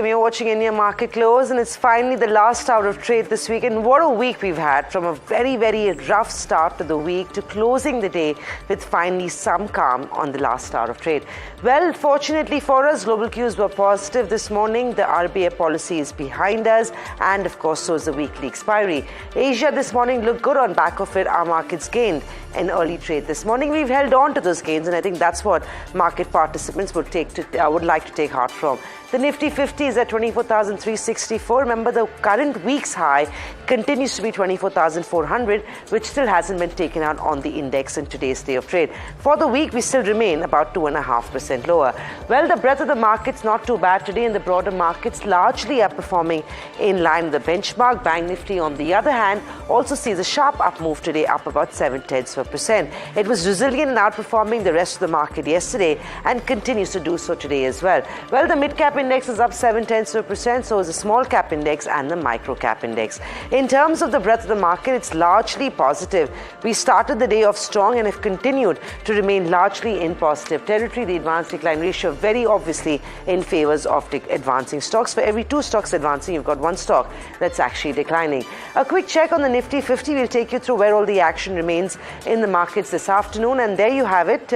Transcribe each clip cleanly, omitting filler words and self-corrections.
Tim. You're watching India Market Close, and it's finally the last hour of trade this week. And what a week we've had, from a very, very rough start to the week to closing the day with finally some calm on the last hour of trade. Well, fortunately for us, global cues were positive this morning. The RBI policy is behind us, and of course, so is the weekly expiry. Asia this morning looked good. On back of it, our markets gained in early trade this morning. We've held on to those gains, and I think that's what market participants would like to take heart from. The Nifty 50 is at 24,364. Remember, the current week's high continues to be 24,400, which still hasn't been taken out on the index in today's day of trade. For the week, we still remain about 2.5% lower. Well, the breadth of the market's not too bad today, and the broader markets largely outperforming in line with the benchmark. Bank Nifty, on the other hand, also sees a sharp up move today, up about 0.7%. It was resilient and outperforming the rest of the market yesterday and continues to do so today as well. Well, the mid-cap index is up 0.7%, so is the small cap index and the micro cap index. In terms of the breadth of the market, it's largely positive. We started the day off strong and have continued to remain largely in positive territory. The advanced decline ratio very obviously in favors of advancing stocks. For every 2 stocks advancing, you've got 1 stock that's actually declining. A quick check on the Nifty 50. We'll take you through where all the action remains in the markets this afternoon, and there you have it.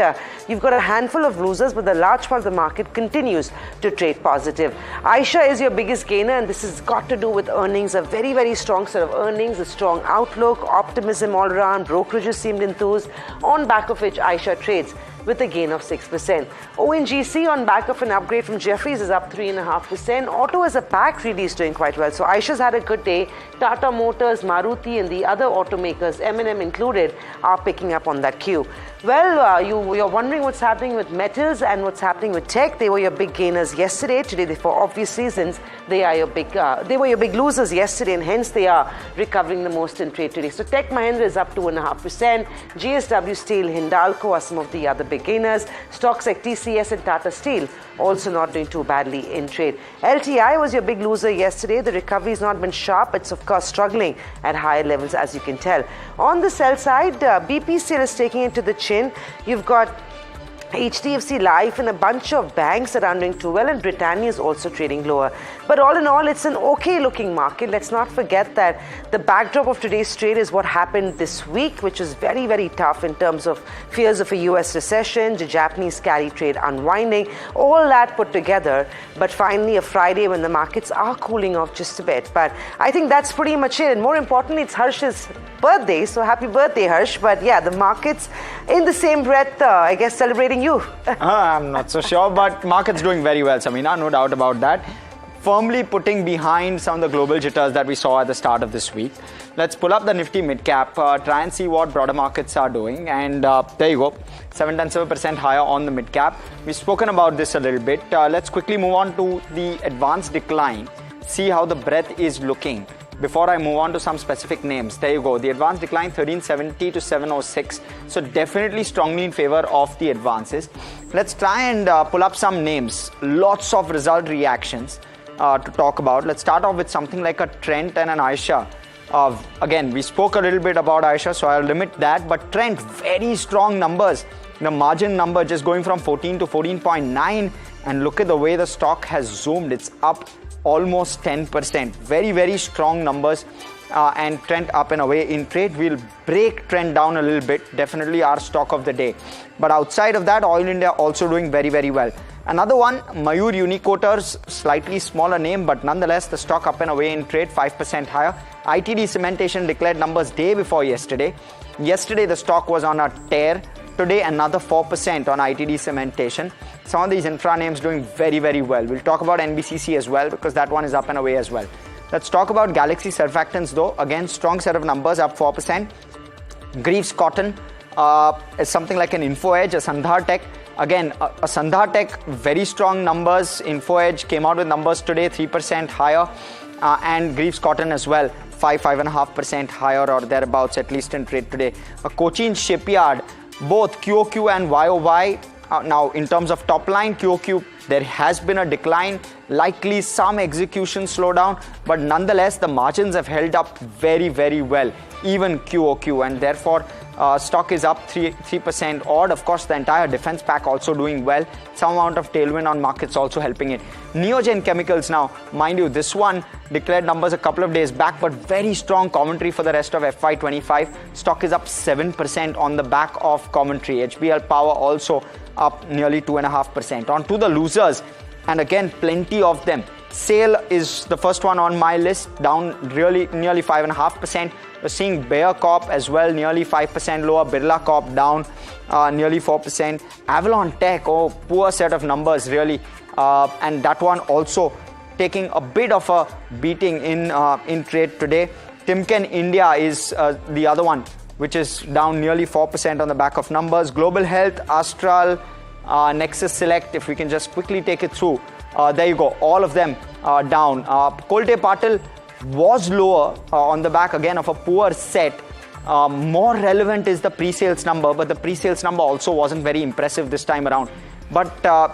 You've got a handful of losers, but the large part of the market continues to trade positive. Aisha is your biggest gainer, and this has got to do with earnings, a very, very strong set of earnings, a strong outlook, optimism all around. Brokerages seemed enthused, on back of which Aisha trades with a gain of 6%. ONGC, on back of an upgrade from Jefferies, is up 3.5%. Auto as a pack really is doing quite well. So Aisha's had a good day. Tata Motors, Maruti, and the other automakers, M&M included, are picking up on that cue. Well, you're wondering what's happening with metals and what's happening with tech. They were your big gainers yesterday. Today, for obvious reasons, they were your big losers yesterday, and hence they are recovering the most in trade today. So Tech Mahindra is up 2.5%. GSW Steel, Hindalco are some of the other big gainers. Stocks like TCS and Tata Steel also not doing too badly in trade. LTI was your big loser yesterday. The recovery has not been sharp. It's of course struggling at higher levels, as you can tell. On the sell side, BP still is taking it to the chin. You've got HDFC Life and a bunch of banks that are doing too well, and Britannia is also trading lower. But all in all, it's an okay looking market. Let's not forget that the backdrop of today's trade is what happened this week, which is very, very tough in terms of fears of a US recession, the Japanese carry trade unwinding, all that put together. But finally, a Friday when the markets are cooling off just a bit. But I think that's pretty much it. And more importantly, it's Hersh's birthday, so happy birthday, Hersh. But yeah, the markets in the same breath, I guess, celebrating you. I'm not so sure, but market's doing very well, Samina, no doubt about that. Firmly putting behind some of the global jitters that we saw at the start of this week. Let's pull up the Nifty mid-cap, try and see what broader markets are doing. And there you go, 7.7% higher on the mid-cap. We've spoken about this a little bit. Let's quickly move on to the advanced decline, see how the breadth is looking before I move on to some specific names. There you go, the advanced decline 1370 to 706. So definitely strongly in favor of the advances. Let's try and pull up some names. Lots of result reactions to talk about. Let's start off with something like a Trent and an Aisha. Again, we spoke a little bit about Aisha, so I'll limit that. But Trent, very strong numbers. The margin number just going from 14 to 14.9. And look at the way the stock has zoomed. It's up almost 10%. Very, very strong numbers. And Trent up and away in trade. We'll break Trent down a little bit. Definitely our stock of the day. But outside of that, Oil India also doing very, very well. Another one, Mayur Unicoaters, slightly smaller name, but nonetheless, the stock up and away in trade, 5% higher. ITD Cementation declared numbers day before yesterday. Yesterday, the stock was on a tear. Today, another 4% on ITD Cementation. Some of these infra names doing very, very well. We'll talk about NBCC as well, because that one is up and away as well. Let's talk about Galaxy Surfactants though. Again, strong set of numbers, up 4%. Greaves Cotton is something like an Info Edge, a Sandhar Tech. Again, a Sandhar Tech, very strong numbers. Info Edge came out with numbers today, 3% higher. And Greaves Cotton as well, 5.5% higher or thereabouts, at least in trade today. A Cochin Shipyard, both QOQ and YOY. Now, in terms of top line, QOQ There has been a decline, likely some execution slowdown, but nonetheless the margins have held up very, very well, even QOQ, and therefore stock is up 3% odd. Of course, the entire defense pack also doing well. Some amount of tailwind on markets also helping it. Neogen Chemicals now, mind you, this one declared numbers a couple of days back, but very strong commentary for the rest of FY25. Stock is up 7% on the back of commentary. HBL Power also up nearly 2.5%. On to the losers, and again, plenty of them. SAIL is the first one on my list, down really nearly 5.5%. We're seeing Bayer Corp as well, nearly 5% lower. Birla Corp down nearly 4%. Avalon Tech, oh, poor set of numbers really, and that one also taking a bit of a beating in trade today. Timken India is the other one, which is down nearly 4% on the back of numbers. Global Health, Astral, Nexus Select, if we can just quickly take it through. There you go, all of them down. Kolte Patil was lower on the back again of a poor set. More relevant is the pre-sales number, but the pre-sales number also wasn't very impressive this time around. But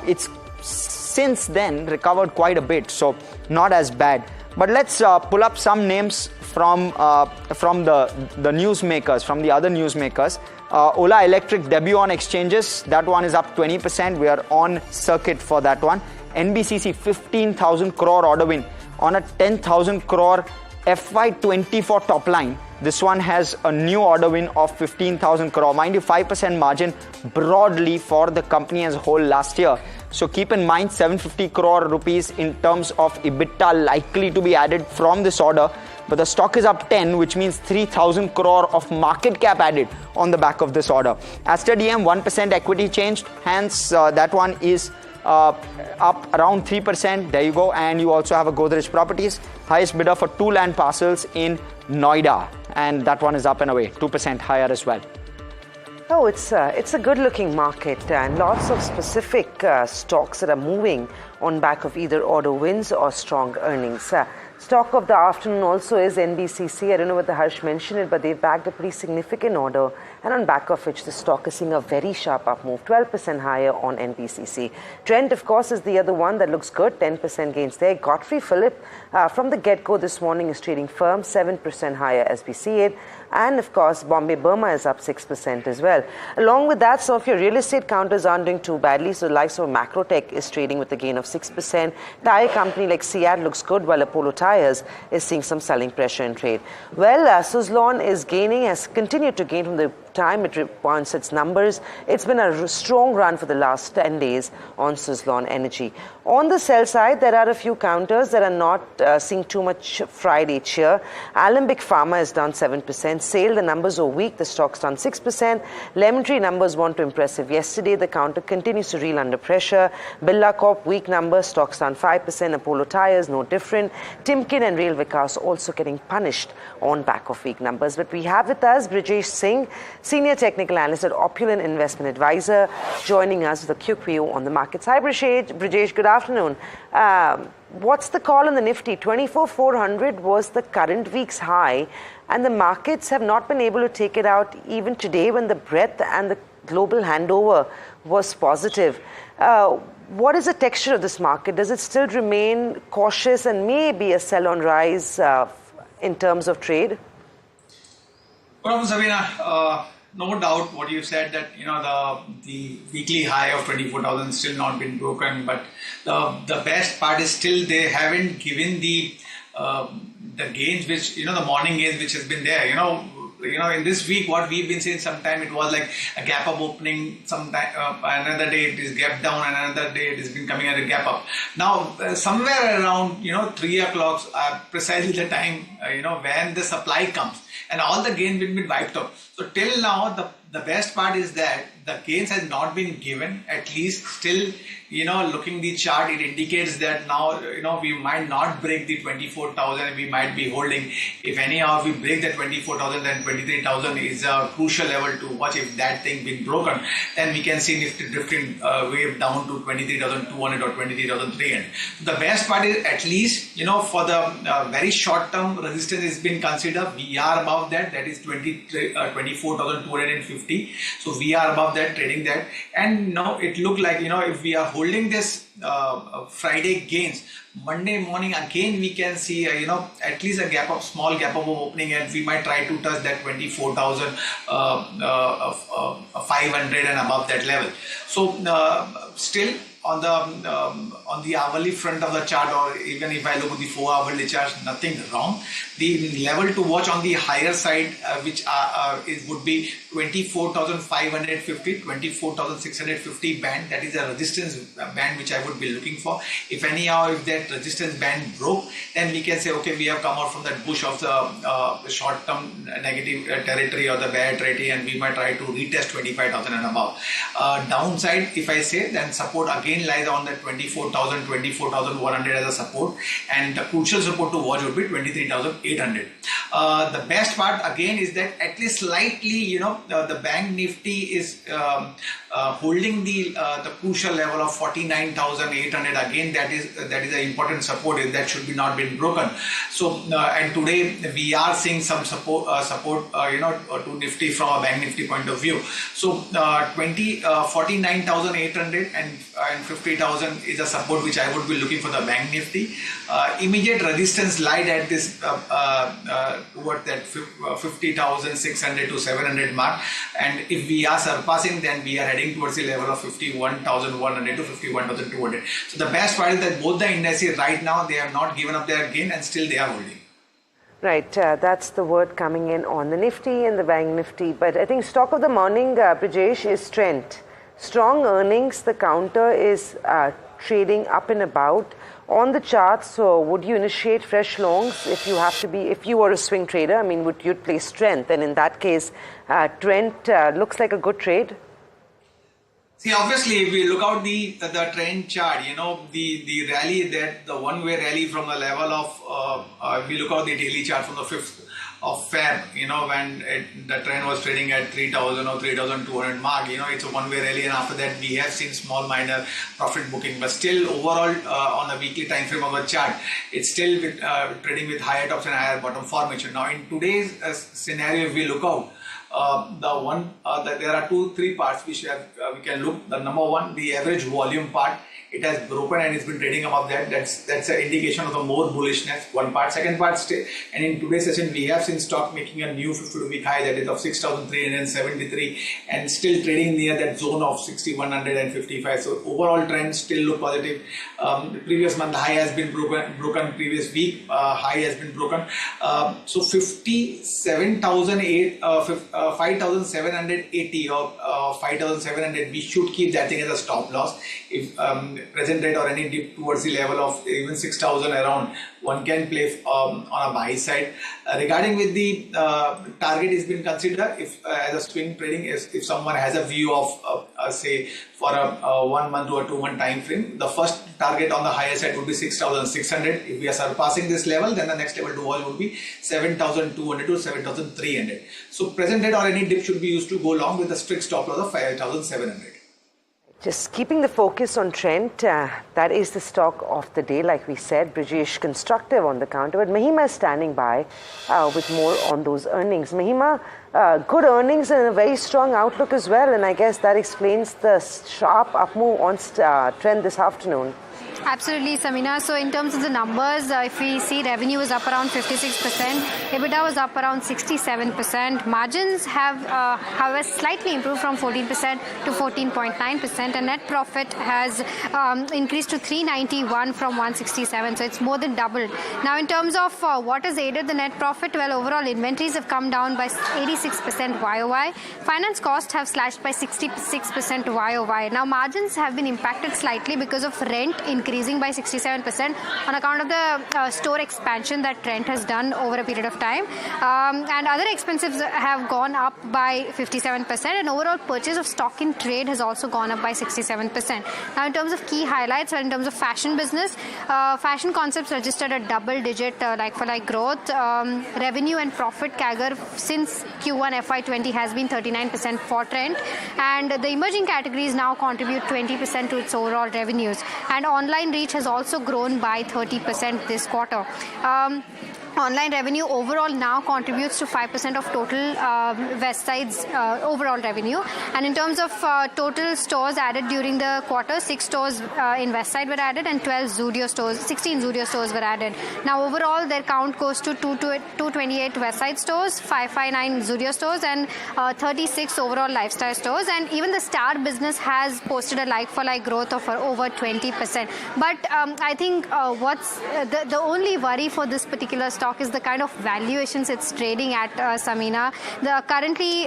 it's since then recovered quite a bit, so not as bad. But let's pull up some names from the newsmakers, from the other newsmakers. Ola Electric debut on exchanges, that one is up 20%. We are on circuit for that one. NBCC 15,000 crore order win on a 10,000 crore FY24 top line. This one has a new order win of 15,000 crore. Mind you, 5% margin broadly for the company as a whole last year. So keep in mind 750 crore rupees in terms of EBITDA likely to be added from this order. But the stock is up 10, which means 3,000 crore of market cap added on the back of this order. Aster DM 1% equity changed, hence that one is up around 3%. There you go. And you also have a Godrej Properties, highest bidder for 2 land parcels in Noida, and that one is up and away 2% higher as well. Oh, it's a good-looking market and lots of specific stocks that are moving on back of either order wins or strong earnings. Stock of the afternoon also is NBCC. I don't know whether Hersh mentioned it, but they've bagged a pretty significant order, and on back of which the stock is seeing a very sharp up move, 12% higher on NBCC. Trent, of course, is the other one that looks good, 10% gains there. Godfrey Phillip, from the get-go this morning, is trading firm, 7% higher as we see it. And of course, Bombay Burma is up 6% as well. Along with that, some of your real estate counters aren't doing too badly. So the likes of Macrotech is trading with a gain of 6%. Tire company like Seat looks good, while Apollo Tires is seeing some selling pressure in trade. Well, Suzlon is gaining, has continued to gain from the time it reports its numbers. It's been a strong run for the last 10 days on Suzlon Energy. On the sell side, there are a few counters that are not seeing too much Friday cheer. Alembic Pharma is down 7%. SAIL, the numbers are weak. The stock's down 6%. Lemon Tree numbers weren't too impressive yesterday. The counter continues to reel under pressure. Birla Corp, weak numbers. Stock's down 5%. Apollo Tires, no different. Timken and Rail Vikas also getting punished on back of weak numbers. But we have with us Brijesh Singh, Senior Technical Analyst at Opulent Investment Advisor, joining us with a quick view on the markets. Hi, Brijesh, good afternoon. What's the call on the Nifty? 24,400 was the current week's high, and the markets have not been able to take it out even today when the breadth and the global handover was positive. What is the texture of this market? Does it still remain cautious and maybe a sell on rise in terms of trade? Well, Samina, no doubt what you said, that the weekly high of 24,000 still not been broken, but the best part is still they haven't given the gains which the morning gains which has been there. In this week, what we've been saying, sometime it was like a gap up opening, sometime another day it is gap down, and another day it has been coming at a gap up. Now, somewhere around 3 o'clock, precisely the time when the supply comes, and all the gains will be wiped out. So till now, the best part is that the gains has not been given. At least still, looking the chart, it indicates that now, we might not break the 24,000. We might be holding. If anyhow we break the 24,000, then 23,000 is a crucial level to watch. If that thing been broken, then we can see Nifty drifting wave down to 23,200 or 23,300. The best part is, at least, for the very short term resistance has been considered. We are above that. That is 24,250. Nifty. So we are above that, trading that. And now it looked like, if we are holding this Friday gains, Monday morning again we can see at least a small gap up of opening, and we might try to touch that 24,500 and above that level. So still on the hourly front of the chart, or even if I look at the 4 hourly chart, nothing wrong. The level to watch on the higher side, which it would be 24,550, 24,650 band. That is a resistance band which I would be looking for. If that resistance band broke, then we can say, okay, we have come out from that bush of the short-term negative territory or the bear territory, and we might try to retest 25,000 and above. Downside, if I say, then support again lies on the 24,000, 24,100 as a support, and the crucial support to watch would be 23,800. The best part again is that at least slightly, the bank Nifty is holding the crucial level of 49,800. Again, that is an important support. That should be not been broken. So and today we are seeing some support to Nifty from a bank Nifty point of view. So 49,800 and 50,000 is a support which I would be looking for the bank Nifty. Immediate resistance lied at this towards that 50,600 to 700 mark, and if we are surpassing, then we are heading towards the level of 51,100 to 51,200. So the best part is that both the indices right now, they have not given up their gain and still they are holding. Right, that's the word coming in on the Nifty and the bank Nifty. But I think stock of the morning, Brijesh, is Trent. Strong earnings, the counter is trading up and about. On the chart, so would you initiate fresh longs if you were a swing trader? I mean, would you place Trent? And in that case, Trent looks like a good trade. See, obviously, if we look out the trend chart, the rally, that the one-way rally from the level of, if we look out the daily chart from the 5th of Feb, when the trend was trading at 3,000 or 3,200 mark, it's a one-way rally, and after that we have seen small minor profit booking, but still overall on the weekly time frame of the chart, it's still trading with higher tops and higher bottom formation. Now in today's scenario, if we look out, there are 2-3 parts which we can look. The number one, the average volume part, it has broken and it's been trading above that. That's an indication of the more bullishness. One part. Second part, and in today's session we have seen stock making a new 52-week high, that is of 6,373, and still trading near that zone of 6,155. So overall trend still look positive. The previous month high has been broken. Previous week high has been broken. So 5,780 or 5,700, we should keep that thing as a stop loss. If present rate or any dip towards the level of even 6,000 around, one can play on a buy side. Regarding with the target is been considered if as a swing trading, if someone has a view of say for a 1 month or 2 month time frame, the first target on the higher side would be 6,600. If we are surpassing this level, then the next level to watch would be 7,200 to 7,300. So present rate or any dip should be used to go long with a strict stop loss of 5,700. Just keeping the focus on Trent, that is the stock of the day, like we said. Brijesh constructive on the counter, but Mahima is standing by with more on those earnings. Mahima, good earnings and a very strong outlook as well, and I guess that explains the sharp up move on Trent this afternoon. Absolutely, Samina. So in terms of the numbers, if we see, revenue was up around 56%, EBITDA was up around 67%, margins have however slightly improved from 14% to 14.9%, and net profit has increased to 391 from 167, so it's more than doubled. Now in terms of what has aided the net profit, well, overall inventories have come down by 86% YOY, finance costs have slashed by 66% YOY. Now margins have been impacted slightly because of rent increasing by 67% on account of the store expansion that Trent has done over a period of time, and other expenses have gone up by 57%, and overall purchase of stock in trade has also gone up by 67%. Now in terms of key highlights, or in terms of fashion business, fashion concepts registered a double-digit like-for-like growth. Revenue and profit CAGR since Q1 FY20 has been 39% for Trent, and the emerging categories now contribute 20% to its overall revenues, and online reach has also grown by 30% this quarter. Online revenue overall now contributes to 5% of total Westside's overall revenue. And in terms of total stores added during the quarter, 6 stores in Westside were added and 16 Zudio stores were added. Now overall their count goes to 228 Westside stores, 559 Zudio stores and 36 overall lifestyle stores. And even the Star business has posted a like-for-like growth of over 20%. But I think what's the only worry for this particular stock is the kind of valuations it's trading at, Samina. Currently,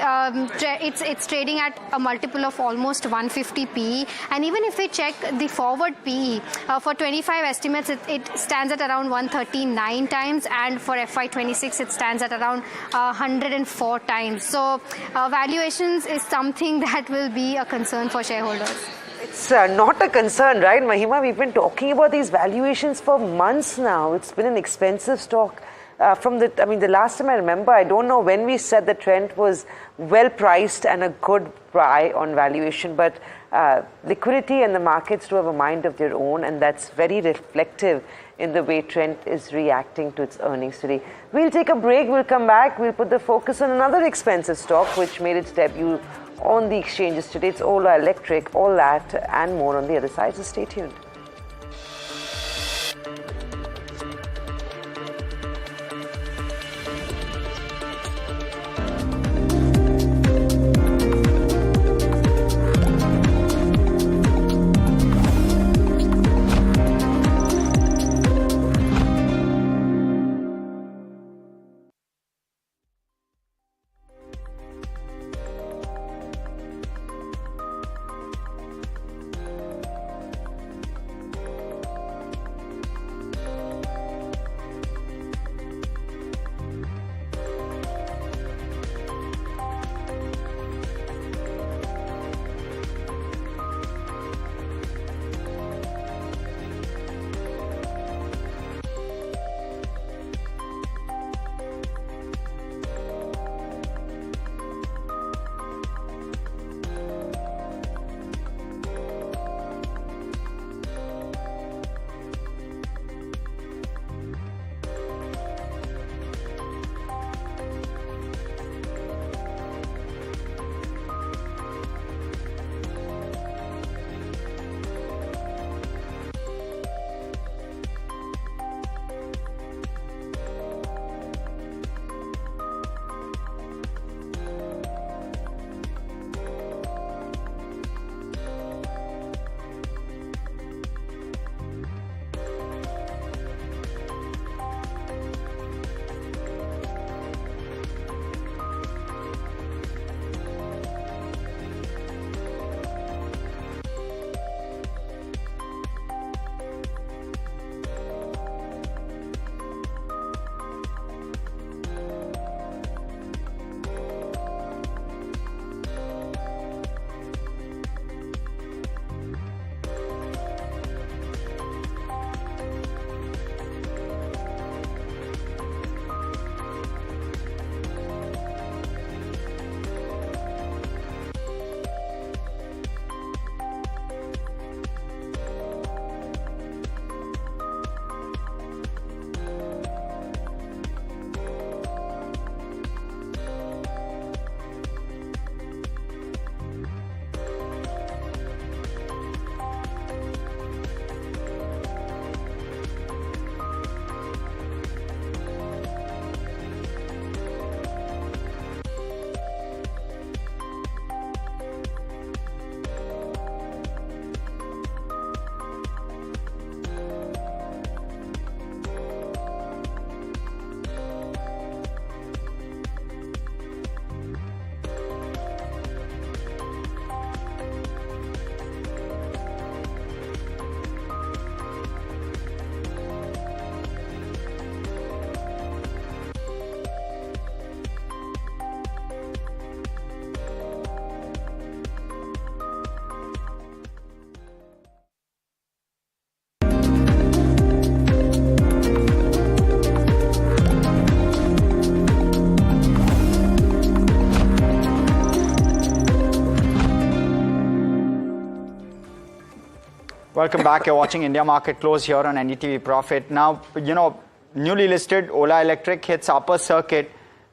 it's trading at a multiple of almost 150 PE. And even if we check the forward PE, for 25 estimates, it stands at around 139 times. And for FY26, it stands at around 104 times. So valuations is something that will be a concern for shareholders. It's not a concern, right, Mahima? We've been talking about these valuations for months now. It's been an expensive stock. The last time I remember, I don't know when we said that Trent was well priced and a good buy on valuation, but liquidity and the markets do have a mind of their own, and that's very reflective in the way Trent is reacting to its earnings today. We'll take a break, we'll come back, we'll put the focus on another expensive stock which made its debut on the exchanges today. It's Ola Electric, all that and more on the other side, so stay tuned. Welcome back. You're watching India Market Close here on NDTV Profit. Now, newly listed Ola Electric hits upper circuit,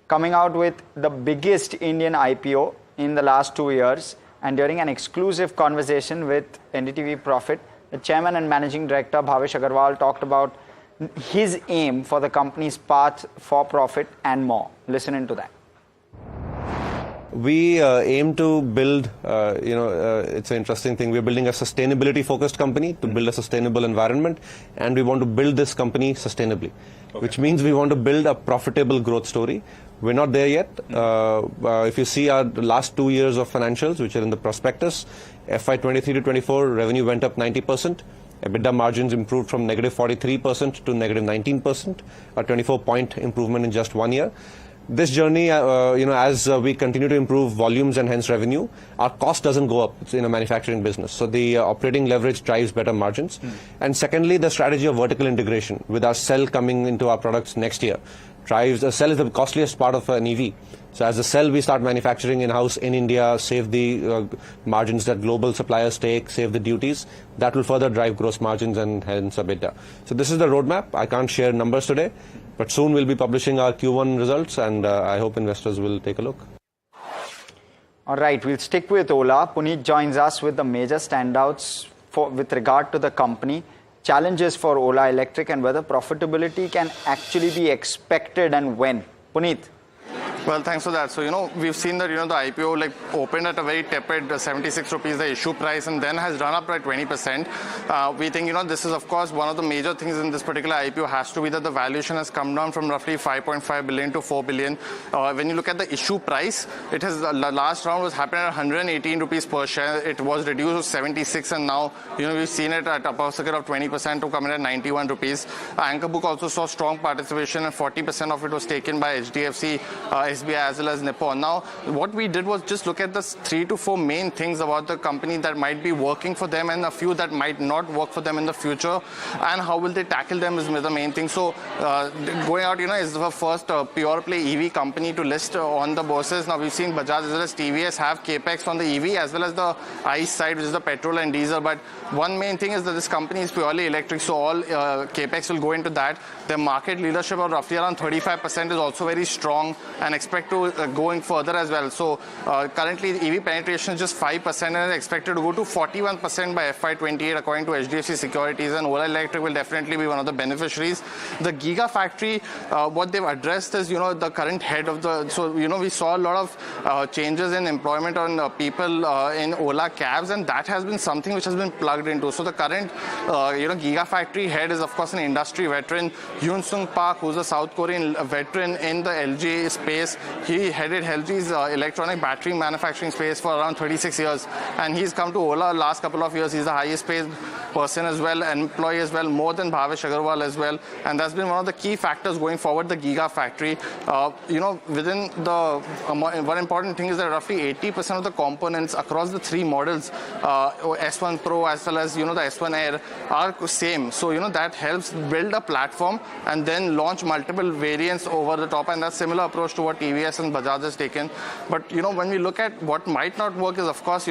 coming out with the biggest Indian IPO in the last 2 years. And during an exclusive conversation with NDTV Profit, the chairman and managing director Bhavesh Agarwal talked about his aim for the company's path for profit and more. Listen into that. We aim to build, it's an interesting thing. We're building a sustainability-focused company to build a sustainable environment, and we want to build this company sustainably, which means we want to build a profitable growth story. We're not there yet. If you see our last 2 years of financials, which are in the prospectus, FY23 to 24, revenue went up 90%. EBITDA margins improved from negative 43% to negative 19%, a 24-point improvement in just 1 year. This journey, as we continue to improve volumes and hence revenue, our cost doesn't go up. It's in a manufacturing business. So the operating leverage drives better margins. And secondly, the strategy of vertical integration with our cell coming into our products next year. Cell is the costliest part of an EV. So as a cell, we start manufacturing in-house in India, save the margins that global suppliers take, save the duties. That will further drive gross margins and hence EBITDA. So this is the roadmap. I can't share numbers today, but soon we'll be publishing our Q1 results, and I hope investors will take a look. All right, we'll stick with Ola. Puneet joins us with the major standouts with regard to the company, challenges for Ola Electric, and whether profitability can actually be expected and when. Puneet. Well, thanks for that. So, we've seen that, the IPO opened at a very tepid 76 rupees, the issue price, and then has run up by 20%. We think, this is, of course, one of the major things in this particular IPO has to be that the valuation has come down from roughly 5.5 billion to 4 billion. When you look at the issue price, it has, the last round was happening at 118 rupees per share. It was reduced to 76, and now, we've seen it at upper circuit of 20% to come in at 91 rupees. Anchor Book also saw strong participation, and 40% of it was taken by HDFC, SBI as well as Nippon. Now, what we did was just look at the 3 to 4 main things about the company that might be working for them and a few that might not work for them in the future, and how will they tackle them is the main thing. So, going out, is the first pure play EV company to list on the bourses. Now, we've seen Bajaj as well as TVS have capex on the EV as well as the ICE side, which is the petrol and diesel. But one main thing is that this company is purely electric, so all capex will go into that. Their market leadership of roughly around 35% is also very strong, and expect to going further as well. So currently the EV penetration is just 5% and is expected to go to 41% by FY28 according to HDFC Securities, and Ola Electric will definitely be one of the beneficiaries. The Gigafactory, what they've addressed is, the current head of the, so, we saw a lot of changes in employment on people in Ola cabs, and that has been something which has been plugged into. So the current, Gigafactory head is of course an industry veteran, Yoon Sung Park, who's a South Korean veteran in the LG space. He headed LG's electronic battery manufacturing space for around 36 years, and he's come to Ola last couple of years. He's the highest paid person as well, employee as well, more than Bhavesh Agarwal as well, and that's been one of the key factors going forward, the Gigafactory. Within the, one important thing is that roughly 80% of the components across the 3 models, S1 Pro as well as, the S1 Air are same. So, that helps build a platform and then launch multiple variants over the top, and that's similar approach to what TVS and Bajaj has taken. But, when we look at what might not work is, of course,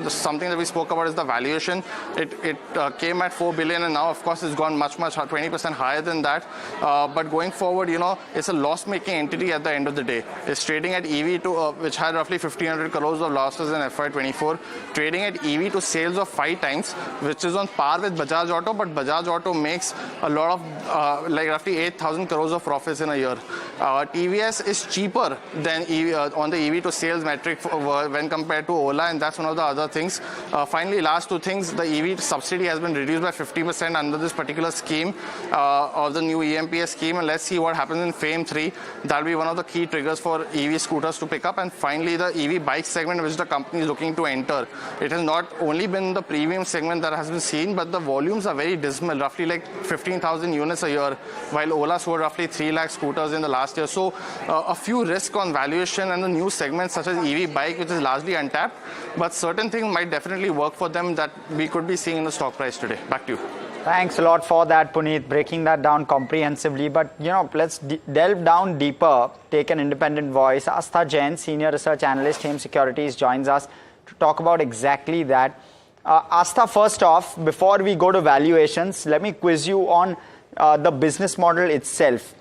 something that we spoke about is the valuation. It came at 4 billion, and now, of course, it's gone much 20% higher than that. But going forward, it's a loss-making entity at the end of the day. It's trading at EV to, which had roughly 1,500 crores of losses in FY24, trading at EV to sales of 5 times, which is on par with Bajaj Auto, but Bajaj Auto makes a lot of, roughly 8,000 crores of profits in a year. TVS is cheaper than EV, on the EV to sales metric when compared to Ola, and that's one of the other things. Finally, last 2 things, the EV subsidy has been reduced by 50% under this particular scheme of the new EMPS scheme, and let's see what happens in FAME 3. That'll be one of the key triggers for EV scooters to pick up. And finally, the EV bike segment, which the company is looking to enter. It has not only been the premium segment that has been seen, but the volumes are very dismal, roughly 15,000 units a year, while Ola sold roughly 3 lakh scooters in the last year. So a few risks on valuation and the new segments such as EV bike, which is largely untapped, but certain things might definitely work for them that we could be seeing in the stock price today. Back to you. Thanks a lot for that, Puneet, breaking that down comprehensively. But, let's delve down deeper, take an independent voice. Astha Jain, Senior Research Analyst, Hem Securities, joins us to talk about exactly that. Astha, first off, before we go to valuations, let me quiz you on the business model itself.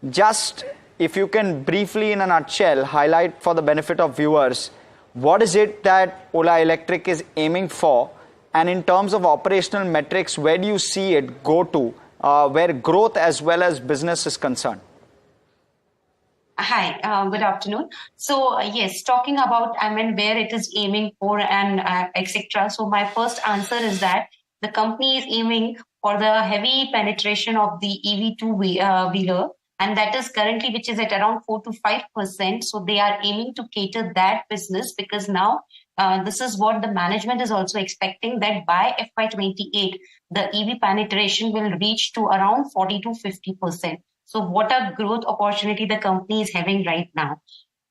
Just if you can briefly, in a nutshell, highlight for the benefit of viewers, what is it that Ola Electric is aiming for? And in terms of operational metrics, where do you see it go to, where growth as well as business is concerned? Hi, good afternoon. So yes, talking about, where it is aiming for and etc. So my first answer is that the company is aiming for the heavy penetration of the EV two-wheeler, and that is currently, which is at around 4 to 5%. So they are aiming to cater that business, because now this is what the management is also expecting, that by FY28, the EV penetration will reach to around 40 to 50%. So what a growth opportunity the company is having right now.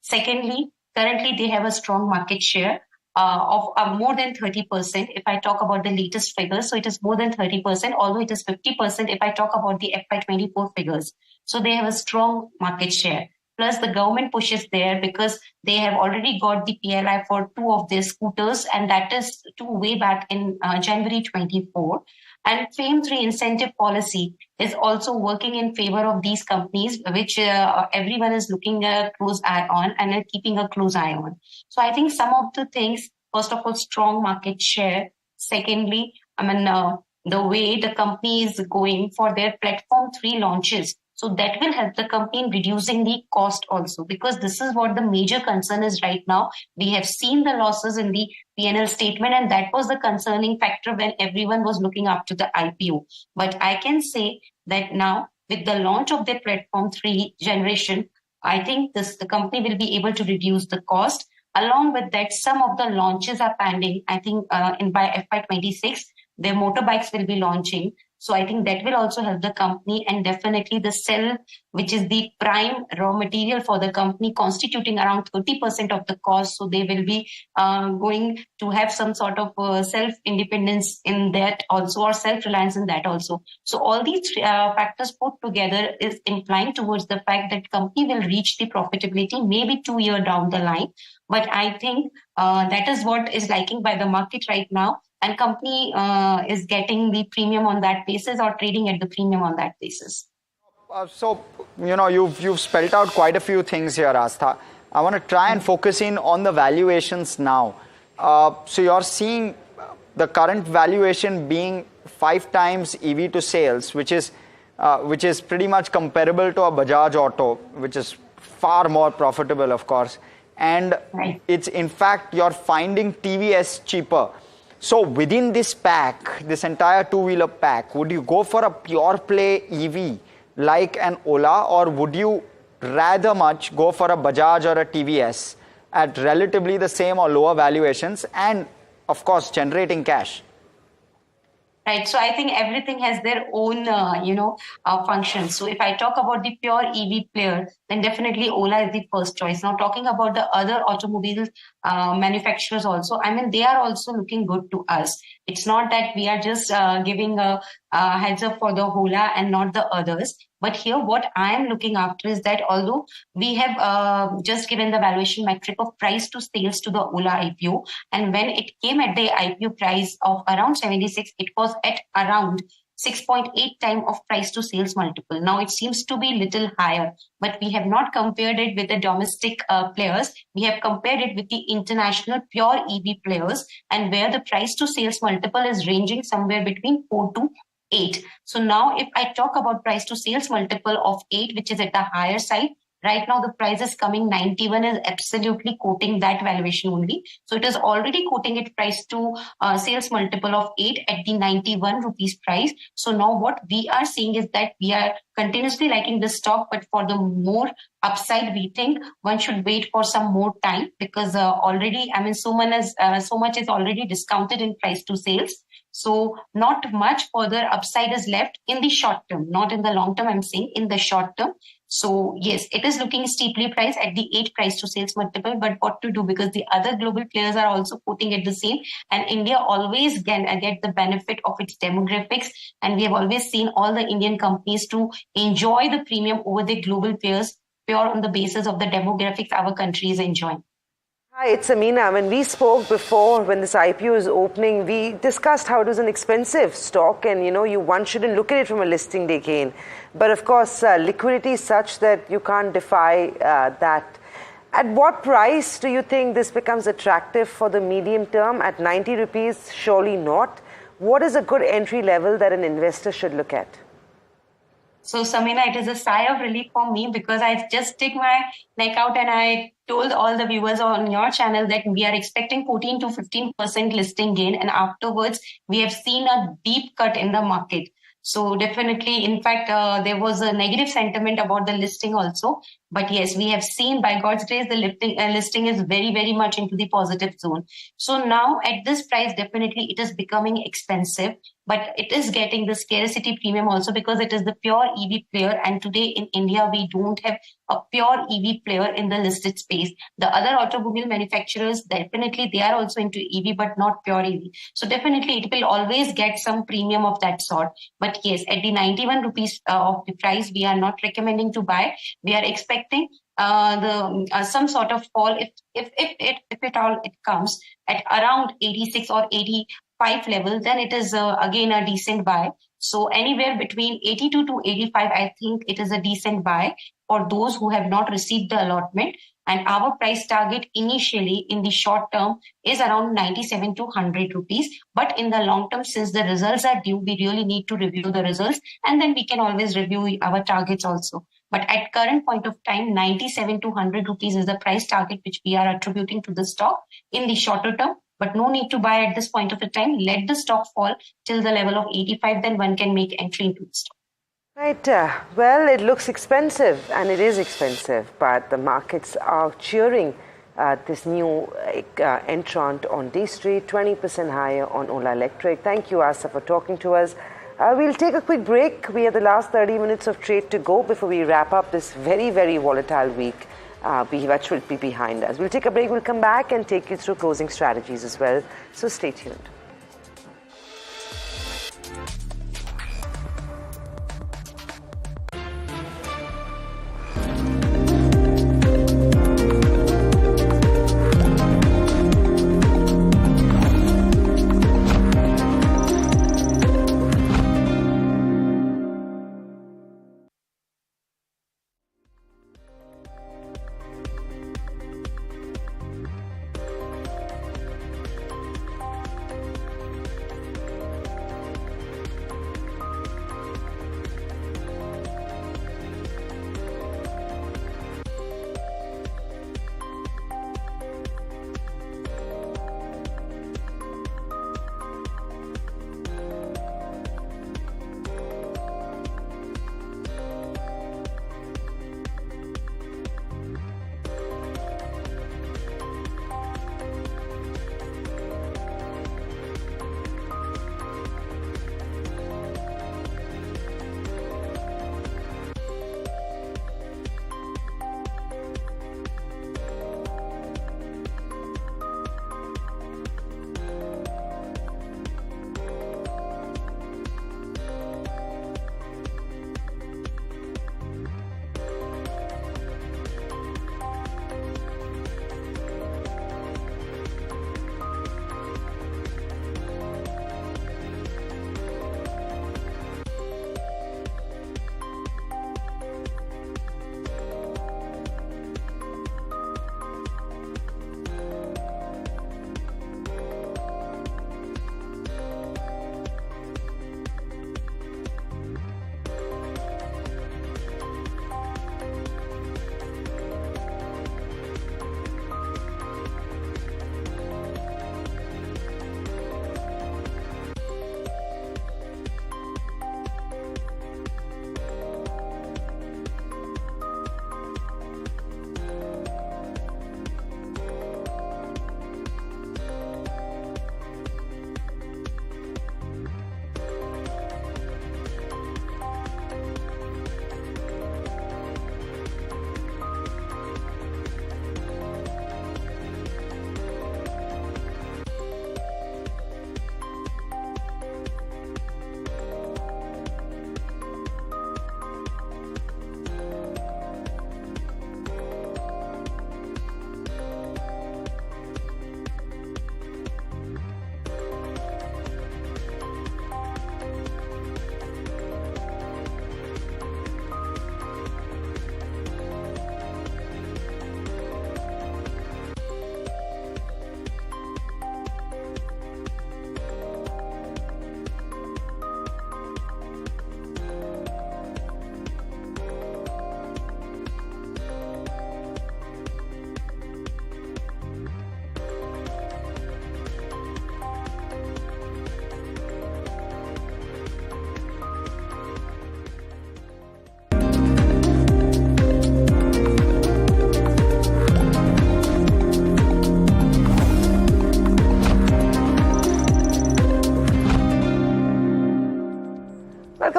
Secondly, currently they have a strong market share of more than 30%. If I talk about the latest figures, so it is more than 30%, although it is 50% if I talk about the FY24 figures. So they have a strong market share. Plus the government pushes there, because they have already got the PLI for 2 of their scooters, and that is way back in January 24. And FAME 3 incentive policy is also working in favor of these companies, which everyone is looking a close eye on and keeping a close eye on. So I think some of the things, first of all, strong market share. Secondly, the way the company is going for their platform 3 launches. So that will help the company in reducing the cost also, because this is what the major concern is right now. We have seen the losses in the P&L statement, and that was the concerning factor when everyone was looking up to the IPO. But I can say that now, with the launch of their platform 3 generation, I think the company will be able to reduce the cost. Along with that, some of the launches are pending. I think by FY26, their motorbikes will be launching. So I think that will also help the company, and definitely the cell, which is the prime raw material for the company, constituting around 30% of the cost. So they will be going to have some sort of self-independence in that also, or self-reliance in that also. So all these factors put together is inclined towards the fact that company will reach the profitability maybe 2 years down the line. But I think that is what is liking by the market right now. And company is getting the premium on that basis, or trading at the premium on that basis. So, you've spelled out quite a few things here, Astha. I want to try and focus in on the valuations now. So you're seeing the current valuation being 5 times EV to sales, which is pretty much comparable to a Bajaj Auto, which is far more profitable, of course. And it's, in fact, you're finding TVS cheaper. So within this pack, this entire two-wheeler pack, would you go for a pure play EV like an Ola, or would you rather much go for a Bajaj or a TVS at relatively the same or lower valuations and, of course, generating cash? Right. So I think everything has their own, function. So if I talk about the pure EV player, then definitely Ola is the first choice. Now talking about the other automobile manufacturers also, they are also looking good to us. It's not that we are just giving a heads up for the Ola and not the others. But here what I am looking after is that although we have just given the valuation metric of price to sales to the Ola IPO, and when it came at the IPO price of around 76, it was at around 6.8 times of price to sales multiple. Now it seems to be little higher, but we have not compared it with the domestic players. We have compared it with the international pure EV players, and where the price to sales multiple is ranging somewhere between 4 to 8. So now if I talk about price to sales multiple of 8, which is at the higher side, right now the price is coming 91, is absolutely quoting that valuation only. So it is already quoting it price to sales multiple of 8 at the 91 rupees price. So now what we are seeing is that we are continuously liking this stock, but for the more upside, we think one should wait for some more time, because already, so much is already discounted in price to sales. So not much further upside is left in the short term, not in the long term, I'm saying in the short term. So yes, it is looking steeply priced at the 8 price to sales multiple, but what to do, because the other global players are also quoting at the same, and India always get the benefit of its demographics, and we have always seen all the Indian companies to enjoy the premium over the global players pure on the basis of the demographics our country is enjoying. Hi, it's Samina. When we spoke before, when this IPO is opening, we discussed how it was an expensive stock and, one shouldn't look at it from a listing day gain. But of course, liquidity is such that you can't defy that. At what price do you think this becomes attractive for the medium term? At 90 rupees, surely not. What is a good entry level that an investor should look at? So, Samina, it is a sigh of relief for me because I just stick my neck out and I told all the viewers on your channel that we are expecting 14 to 15% listing gain, and afterwards we have seen a deep cut in the market. So definitely, in fact, there was a negative sentiment about the listing also. But yes, we have seen, by God's grace, the listing is very, very much into the positive zone. So now at this price, definitely it is becoming expensive, but it is getting the scarcity premium also because it is the pure EV player. And today in India, we don't have a pure EV player in the listed space. The other automobile manufacturers, definitely they are also into EV, but not pure EV. So definitely it will always get some premium of that sort. But yes, at the 91 rupees of the price, we are not recommending to buy. We are expecting some sort of fall if at all it comes at around 86 or 85 level, then it is again a decent buy. So anywhere between 82 to 85, I think it is a decent buy for those who have not received the allotment. And our price target initially in the short term is around 97 to 100 rupees. But in the long term, since the results are due, we really need to review the results and then we can always review our targets also. But at current point of time, 97 to 100 rupees is the price target which we are attributing to the stock in the shorter term. But no need to buy at this point of the time. Let the stock fall till the level of 85, then one can make entry into the stock. Right. Well, it looks expensive, and it is expensive, but the markets are cheering this new entrant on D Street, 20% higher on Ola Electric. Thank you, Asa, for talking to us. We'll take a quick break. We have the last 30 minutes of trade to go before we wrap up this very, very volatile week, which will be behind us. We'll take a break. We'll come back and take you through closing strategies as well. So stay tuned.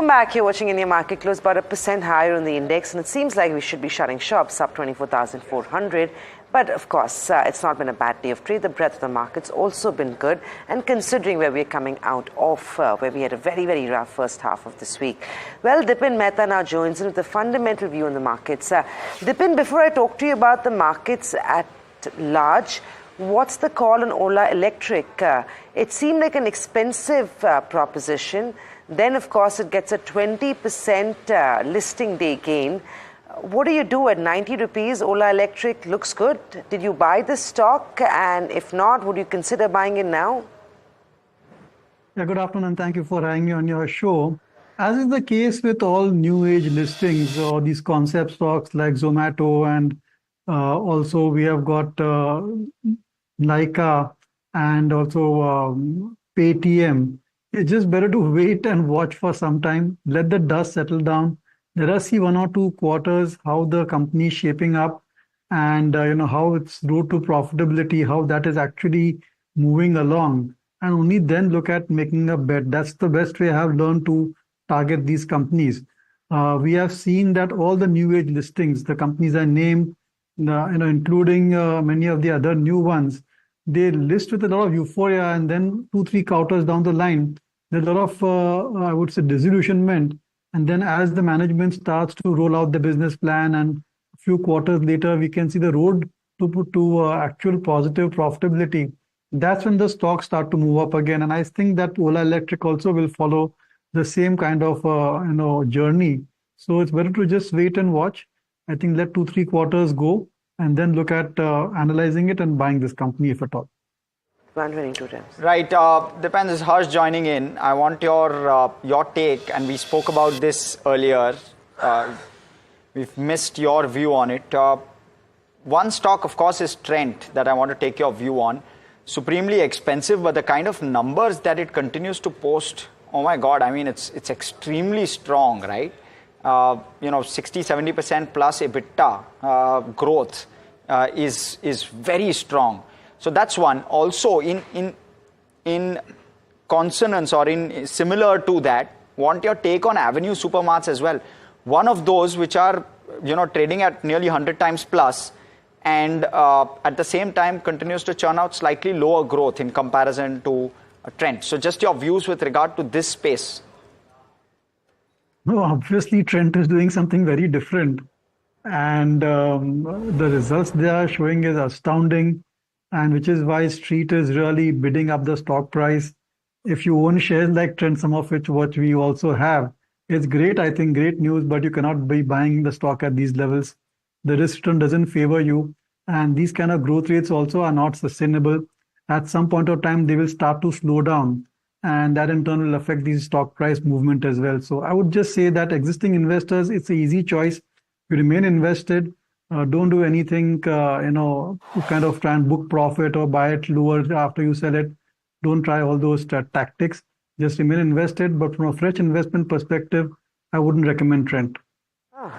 Welcome back. You're watching India Market Close, about 1% higher on the index, and it seems like we should be shutting shops up 24,400. But of course, it's not been a bad day of trade. The breadth of the market's also been good, and considering where we're coming out of, where we had a very, very rough first half of this week. Well, Dipin Mehta now joins in with a fundamental view on the markets. Dipin, before I talk to you about the markets at large, what's the call on Ola Electric? It seemed like an expensive proposition. Then, of course, it gets a 20% listing day gain. What do you do at 90 rupees? Ola Electric looks good. Did you buy this stock? And if not, would you consider buying it now? Yeah, good afternoon, and thank you for having me on your show. As is the case with all new age listings or these concept stocks like Zomato, and also we have got Leica and also Paytm. It's just better to wait and watch for some time, let the dust settle down. Let us see 1 or 2 quarters how the company is shaping up, and how its road to profitability, how that is actually moving along, and only then look at making a bet. That's the best way I have learned to target these companies. We have seen that all the new age listings, the companies I named, including many of the other new ones, they list with a lot of euphoria, and then 2-3 quarters down the line, there's a lot of, I would say, disillusionment. And then as the management starts to roll out the business plan, and a few quarters later, we can see the road to actual positive profitability. That's when the stocks start to move up again. And I think that Ola Electric also will follow the same kind of, journey. So it's better to just wait and watch. I think let 2-3 quarters go, and then look at analyzing it and buying this company if at all. 122 times. Right, depends. Is Hersh joining in? I want your take, and we spoke about this earlier. We've missed your view on it. One stock, of course, is Trent that I want to take your view on. Supremely expensive, but the kind of numbers that it continues to post, oh my God! I mean, it's extremely strong, right? 60-70% plus EBITDA growth is very strong. So that's one. Also, in consonance or in similar to that, want your take on Avenue Supermarts as well. One of those which are trading at nearly 100 times plus, and at the same time continues to churn out slightly lower growth in comparison to Trent. So just your views with regard to this space. No, obviously Trent is doing something very different, and the results they are showing is astounding. And which is why Street is really bidding up the stock price. If you own shares like Trent, some of which what we also have, it's great, I think, great news, but you cannot be buying the stock at these levels. The risk return doesn't favor you, and these kind of growth rates also are not sustainable. At some point of time, they will start to slow down, and that in turn will affect the stock price movement as well. So I would just say that existing investors, it's an easy choice. You remain invested. Don't do anything, to kind of try and book profit or buy it lower after you sell it. Don't try all those tactics. Just remain invested. But from a fresh investment perspective, I wouldn't recommend Trent.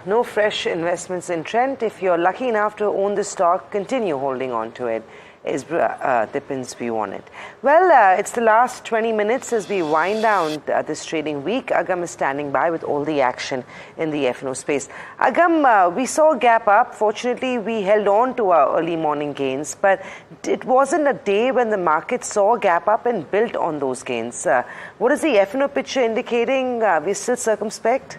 No fresh investments in Trent. If you're lucky enough to own the stock, continue holding on to it, is Dipin's view on it. Well, it's the last 20 minutes as we wind down this trading week. Agam is standing by with all the action in the F&O space. Agam, we saw a gap up. Fortunately, we held on to our early morning gains, but it wasn't a day when the market saw a gap up and built on those gains. What is the F&O picture indicating? We're still circumspect?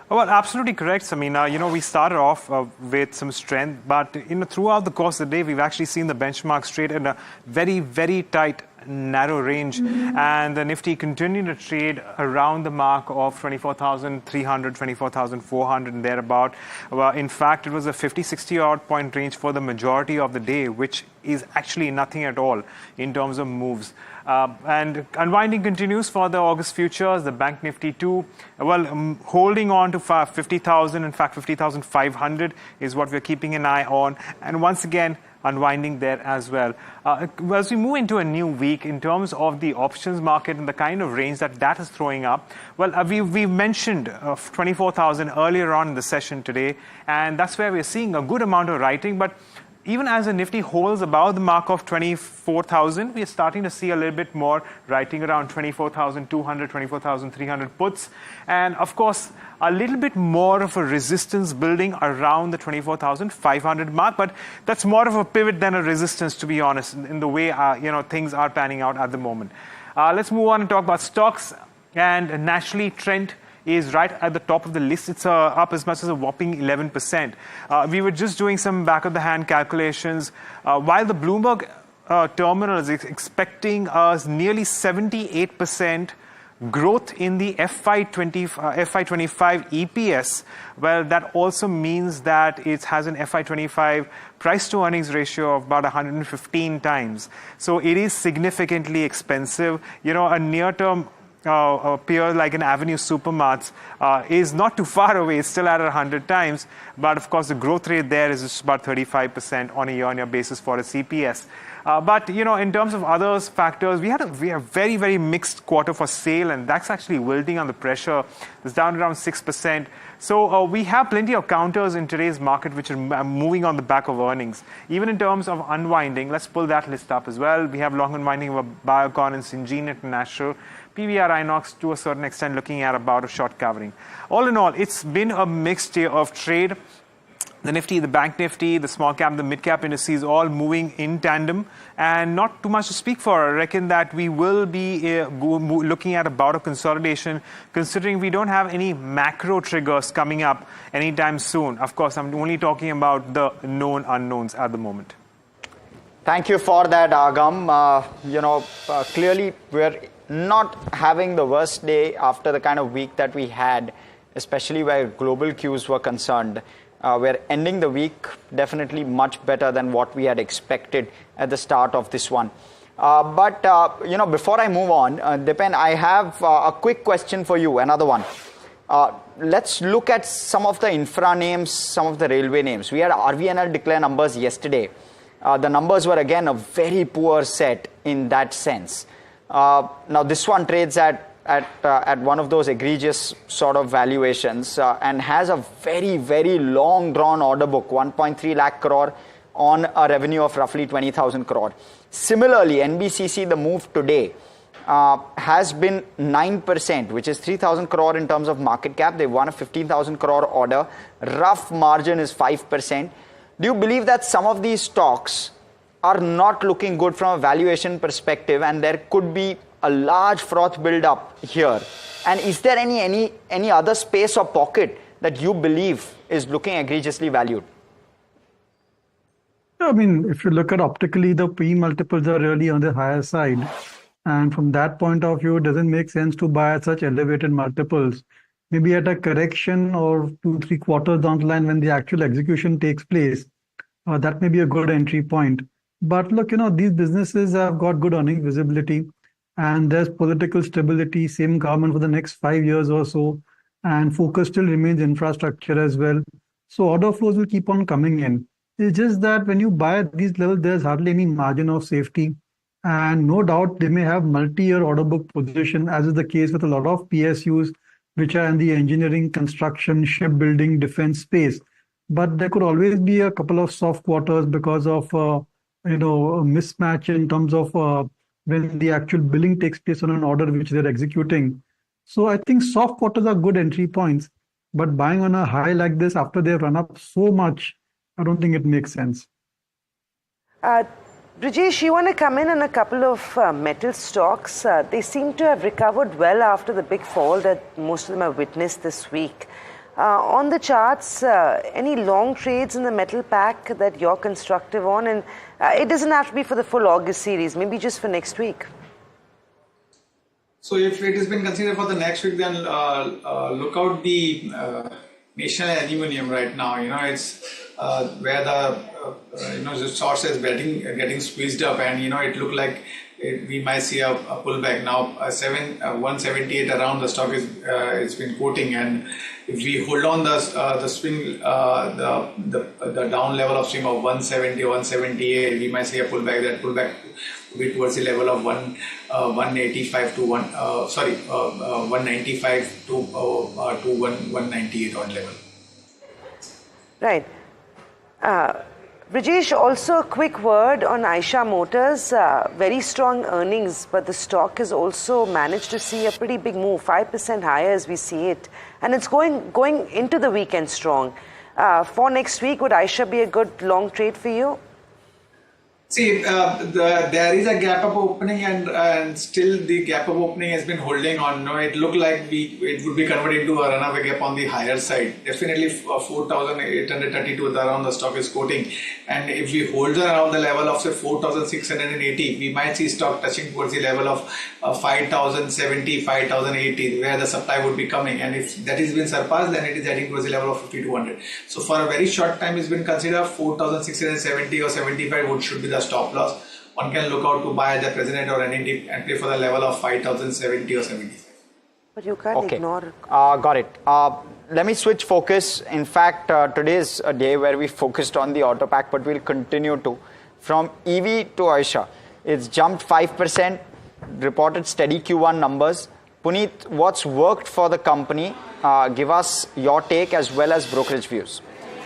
Well, absolutely correct, Samina. We started off with some strength, but throughout the course of the day, we've actually seen the benchmarks trade in a very, very tight, narrow range, and the Nifty continued to trade around the mark of 24,300, 24,400 and thereabout. Well, in fact, it was a 50-60 odd point range for the majority of the day, which is actually nothing at all in terms of moves. And unwinding continues for the August futures, the Bank Nifty 2. Well, holding on to 50,000, in fact 50,500 is what we're keeping an eye on. And once again, unwinding there as well. As we move into a new week in terms of the options market and the kind of range that is throwing up, well, we mentioned 24,000 earlier on in the session today, and that's where we're seeing a good amount of writing. But even as the Nifty holds above the mark of 24,000, we are starting to see a little bit more writing around 24,200, 24,300 puts. And of course, a little bit more of a resistance building around the 24,500 mark. But that's more of a pivot than a resistance, to be honest, in the way things are panning out at the moment. Let's move on and talk about stocks. And naturally, Trent is right at the top of the list. It's up as much as a whopping 11%. We were just doing some back-of-the-hand calculations. While the Bloomberg terminal is expecting nearly 78% growth in the FY25 EPS, well, that also means that it has an FY25 price-to-earnings ratio of about 115 times. So it is significantly expensive. A near-term peer like an Avenue Supermarts is not too far away. It's still at 100 times. But of course, the growth rate there is just about 35% on a year-on-year basis for its EPS. But in terms of other factors, we had a very, very mixed quarter for sale, and that's actually wilting on the pressure. It's down around 6%. So we have plenty of counters in today's market which are moving on the back of earnings. Even in terms of unwinding, let's pull that list up as well. We have long unwinding of Biocon and Syngene International. PVR Inox to a certain extent looking at about a short covering. All in all, it's been a mixed year of trade. The Nifty, the Bank Nifty, the small cap, the mid cap indices all moving in tandem, and not too much to speak for. I reckon that we will be looking at about a consolidation, considering we don't have any macro triggers coming up anytime soon. Of course, I'm only talking about the known unknowns at the moment. Thank you for that, Agam. Clearly we're not having the worst day after the kind of week that we had, especially where global cues were concerned. We're ending the week definitely much better than what we had expected at the start of this one. But before I move on, Dipen, I have a quick question for you, another one. Let's look at some of the infra names, some of the railway names. We had RVNL declare numbers yesterday. The numbers were again a very poor set in that sense. Now this one trades at one of those egregious sort of valuations and has a very, very long drawn order book, 1.3 lakh crore on a revenue of roughly 20,000 crore. Similarly, NBCC, the move today has been 9%, which is 3,000 crore in terms of market cap. They won a 15,000 crore order. Rough margin is 5%. Do you believe that some of these stocks are not looking good from a valuation perspective, and there could be a large froth build up here? And is there any other space or pocket that you believe is looking egregiously valued? I mean, if you look at optically, the P multiples are really on the higher side. And from that point of view, it doesn't make sense to buy at such elevated multiples. Maybe at a correction or 2-3 quarters down the line when the actual execution takes place, that may be a good entry point. But look, these businesses have got good earning visibility, and there's political stability, same government for the next 5 years or so, and focus still remains infrastructure as well. So order flows will keep on coming in. It's just that when you buy at these levels, there's hardly any margin of safety. And no doubt they may have multi-year order book position, as is the case with a lot of PSUs, which are in the engineering, construction, shipbuilding, defense space. But there could always be a couple of soft quarters because of a mismatch in terms of when the actual billing takes place on an order which they're executing. So I think soft quarters are good entry points, but buying on a high like this after they've run up so much, I don't think it makes sense. Brijesh, you want to come in on a couple of metal stocks? They seem to have recovered well after the big fall that most of them have witnessed this week. On the charts, any long trades in the metal pack that you're constructive on? And it doesn't have to be for the full August series, maybe just for next week. So if it has been considered for the next week, then look out the National Aluminium right now. It's where the source is getting squeezed up, and it looked like we might see a pullback now. 178 around the stock is it's been quoting, and if we hold on the swing, the down level of swing of 170 or 178, we might see a pullback. That pullback will be towards the level of 185 to 195 to 198 on level. Right. Brijesh, also a quick word on Eicher Motors. Very strong earnings, but the stock has also managed to see a pretty big move, 5% higher as we see it. And it's going into the weekend strong. For next week, would Eicher be a good long trade for you? See, there is a gap up opening, and still the gap up opening has been holding on. No, it looked like it would be converted into a runaway gap on the higher side. Definitely 4,832 around the stock is quoting, and if we hold around the level of say 4,680, we might see stock touching towards the level of 5,070, 5,080, where the supply would be coming. And if that has been surpassed, then it is heading towards the level of 5,200. So for a very short time, it's been considered 4,670 or 75 should be the stop loss. One can look out to buy the president or NDTV and play for the level of 5,070 or 75. But you can't ignore. Got it. Let me switch focus. In fact, today is a day where we focused on the auto pack, but we'll continue to. From EV to Eicher, it's jumped 5%, reported steady Q1 numbers. Puneet, what's worked for the company? Give us your take as well as brokerage views.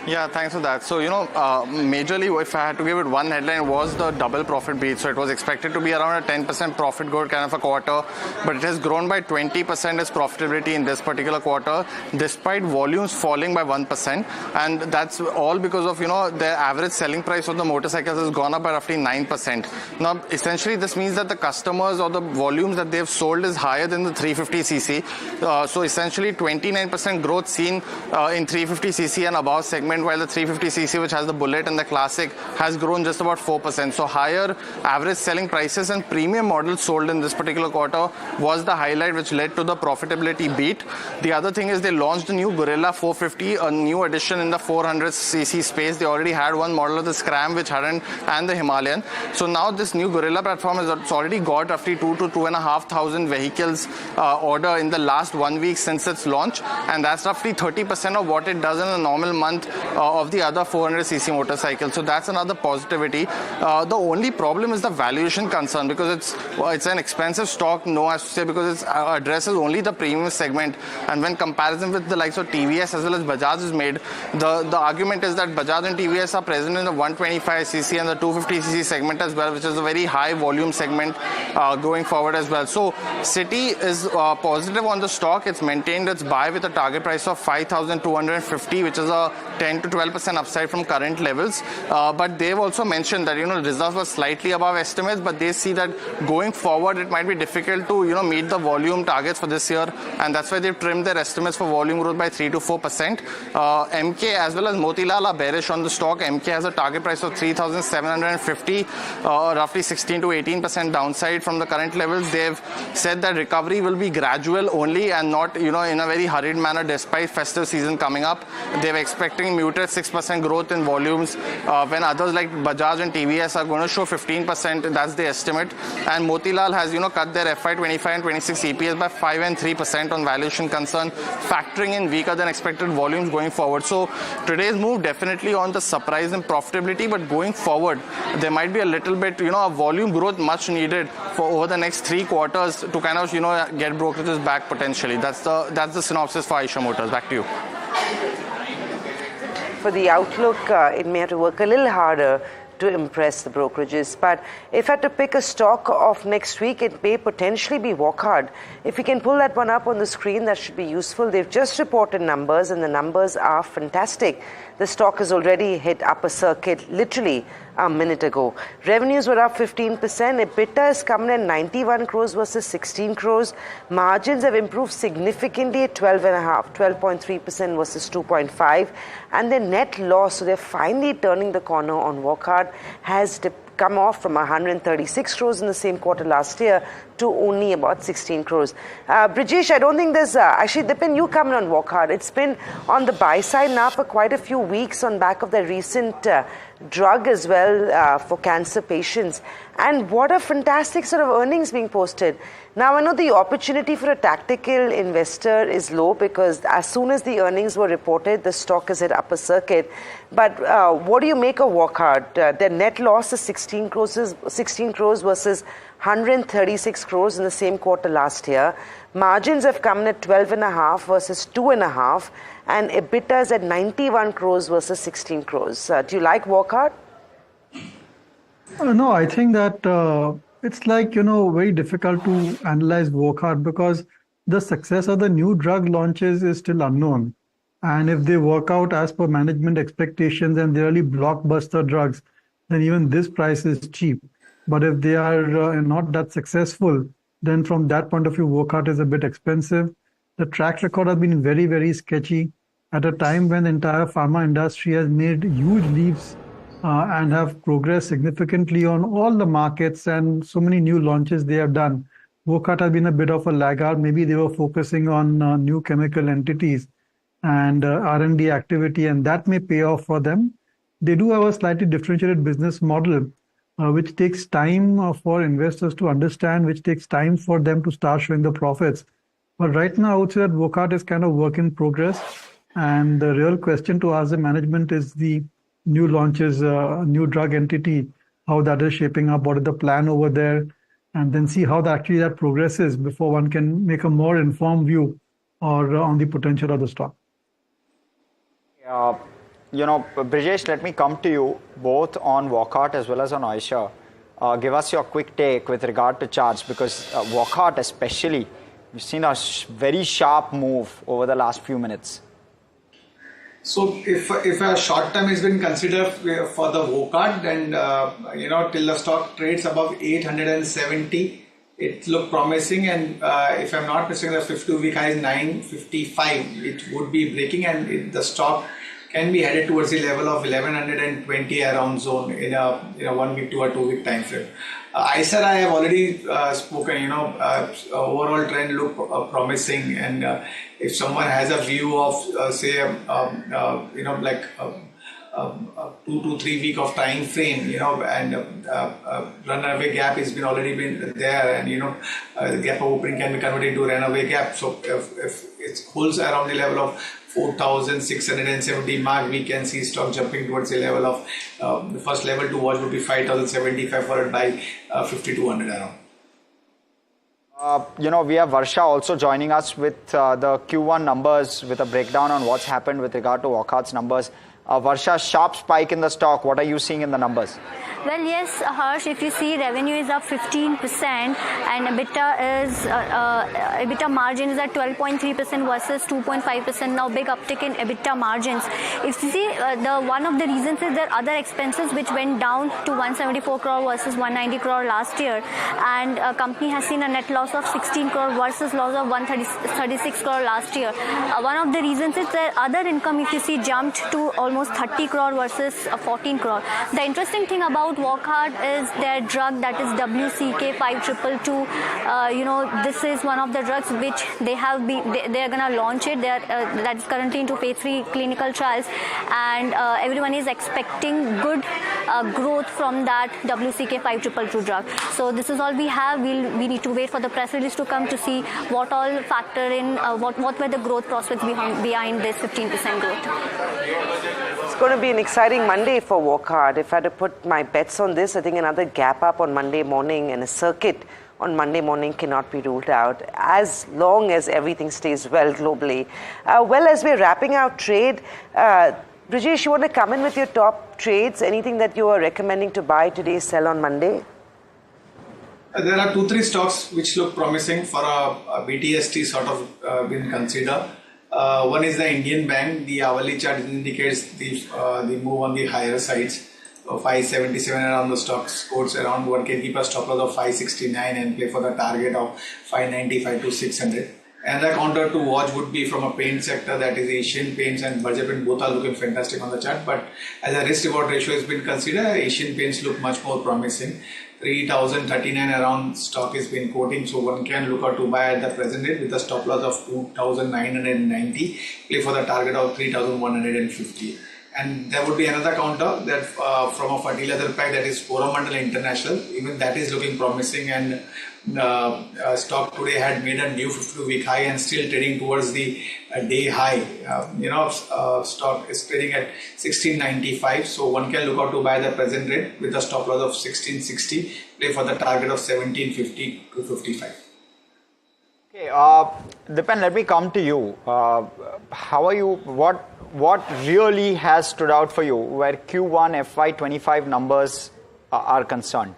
Yeah, thanks for that. So, majorly, if I had to give it one headline, was the double profit beat. So, it was expected to be around a 10% profit growth kind of a quarter, but it has grown by 20% as profitability in this particular quarter, despite volumes falling by 1%. And that's all because of, the average selling price of the motorcycles has gone up by roughly 9%. Now, essentially, this means that the customers or the volumes that they've sold is higher than the 350cc. So, essentially, 29% growth seen in 350cc and above segment, while the 350cc, which has the Bullet and the Classic, has grown just about 4%. So higher average selling prices and premium models sold in this particular quarter was the highlight which led to the profitability beat. The other thing is they launched the new Gorilla 450, a new addition in the 400cc space. They already had one model of the Scram which hadn't, and the Himalayan. So now this new Gorilla platform has already got roughly 2,000 to 2,500 vehicles order in the last 1 week since its launch, and that's roughly 30% of what it does in a normal month of the other 400cc motorcycle. So that's another positivity. The only problem is the valuation concern, because it's an expensive stock, no, I have to say, because it addresses only the premium segment. And when comparison with the likes of TVS as well as Bajaj is made, the argument is that Bajaj and TVS are present in the 125cc and the 250cc segment as well, which is a very high volume segment going forward as well. So City is positive on the stock. It's maintained its buy with a target price of 5,250, which is a 10 to 12% upside from current levels. But they've also mentioned that, reserves were slightly above estimates, but they see that going forward, it might be difficult to, meet the volume targets for this year. And that's why they've trimmed their estimates for volume growth by 3 to 4%. MK as well as Motilal are bearish on the stock. MK has a target price of 3,750, roughly 16 to 18% downside from the current levels. They've said that recovery will be gradual only and not, in a very hurried manner despite festive season coming up. They're expecting muted 6% growth in volumes when others like Bajaj and TVS are going to show 15%. That's the estimate. And Motilal has, cut their FY25 and 26 EPS by 5 and 3% on valuation concern, factoring in weaker than expected volumes going forward. So today's move definitely on the surprise and profitability, but going forward, there might be a little bit, a volume growth much needed for over the next 3 quarters to kind of, get brokerages back potentially. That's the synopsis for Eicher Motors. Back to you. For the outlook, it may have to work a little harder to impress the brokerages. But if I had to pick a stock of next week, it may potentially be Wockhardt. If we can pull that one up on the screen, that should be useful. They've just reported numbers, and the numbers are fantastic. The stock has already hit upper circuit literally a minute ago. Revenues were up 15%. EBITDA is coming in 91 crores versus 16 crores. Margins have improved significantly at 12.3% versus 2.5%. And the net loss, so they're finally turning the corner on Wockhardt, has come off from 136 crores in the same quarter last year to only about 16 crores. Brijesh, I don't think there's actually, Dipin, you coming on Wockhardt. It's been on the buy side now for quite a few weeks on back of the recent drug as well for cancer patients. And what a fantastic sort of earnings being posted. Now, I know the opportunity for a tactical investor is low because as soon as the earnings were reported, the stock is at upper circuit. But what do you make of Wockhardt? Their net loss is 16 crores versus 136 crores in the same quarter last year. Margins have come in at 12.5 versus 2.5, and EBITDA is at 91 crores versus 16 crores. Do you like Wockhardt? No, I think that it's like, very difficult to analyze Wockhardt because the success of the new drug launches is still unknown. And if they work out as per management expectations and they're really blockbuster drugs, then even this price is cheap. But if they are not that successful, then from that point of view, Wockhardt is a bit expensive. The track record has been very, very sketchy at a time when the entire pharma industry has made huge leaps and have progressed significantly on all the markets and so many new launches they have done. Wockhardt has been a bit of a laggard. Maybe they were focusing on new chemical entities and R&D activity, and that may pay off for them. They do have a slightly differentiated business model, which takes time for investors to understand, which takes time for them to start showing the profits. But right now, I would say that Wockhardt is kind of work in progress. And the real question to ask the management is the new launches, new drug entity, how that is shaping up, what is the plan over there, and then see how that progresses before one can make a more informed view or on the potential of the stock. Brijesh, let me come to you both on Wockhardt as well as on Aisha. Give us your quick take with regard to charts, because Wockhardt especially, we've seen a very sharp move over the last few minutes. So if a short term has been considered for the Wockhardt, then till the stock trades above 870, it looked promising, and if I'm not mistaken, the 52-week high is 955. It would be breaking, and the stock can be headed towards the level of 1120 around zone in a 1 week to a 2 week time frame. ISR, I have already spoken. Overall trend look promising, and if someone has a view of say 2 to 3 week of time frame, and runaway gap has been already been there, and gap of opening can be converted into runaway gap. So if it holds around the level of 4,670 mark, we can see stock jumping towards the level of the first level to watch would be 5,075 followed by 5,200 around. We have Varsha also joining us with the Q1 numbers with a breakdown on what's happened with regard to Wockhardt's numbers. Varsha, sharp spike in the stock. What are you seeing in the numbers? Well, yes, Hersh, if you see, revenue is up 15% and EBITDA margin is at 12.3% versus 2.5%. Now, big uptick in EBITDA margins. If you see, one of the reasons is there are other expenses which went down to 174 crore versus 190 crore last year, and company has seen a net loss of 16 crore versus loss of 136 crore last year. One of the reasons is that other income, if you see, jumped to almost 30 crore versus 14 crore. The interesting thing about Wockhardt is their drug, that is WCK 5222. This is one of the drugs which they are going to launch it. That is currently into phase 3 clinical trials, and everyone is expecting good growth from that WCK 5222 drug. So this is all we have. We need to wait for the press release to come to see what all factor in, what were the growth prospects behind this 15% growth. It's going to be an exciting Monday for Wockhardt. If I had to put my bets on this, I think another gap up on Monday morning and a circuit on Monday morning cannot be ruled out as long as everything stays well globally. Well, as we're wrapping out trade, Brijesh, you want to come in with your top trades? Anything that you are recommending to buy today, sell on Monday? There are 2-3 stocks which look promising for a BTST sort of been considered. One is the Indian Bank. The hourly chart indicates the move on the higher sides. 577 around the stock scores around. One can keep a stop loss of 569 and play for the target of 595 to 600. Another counter to watch would be from a paint sector, that is Asian Paints and Budget Paint. Both are looking fantastic on the chart, but as a risk reward ratio has been considered, Asian Paints look much more promising. 3,039 around stock has been quoting, so one can look out to buy at the present rate with a stop loss of 2,990, play for the target of 3,150. And there would be another counter that from a fertilizer pack, that is Coromandel International. Even that is looking promising, and stock today had made a new 52-week high and still trading towards the day high. Stock is trading at 1695, so one can look out to buy the present rate with a stop loss of 1660, play for the target of 1750 to 55. Okay, Dipen, let me come to you. How are you? What really has stood out for you? Where Q1 FY25 numbers are concerned.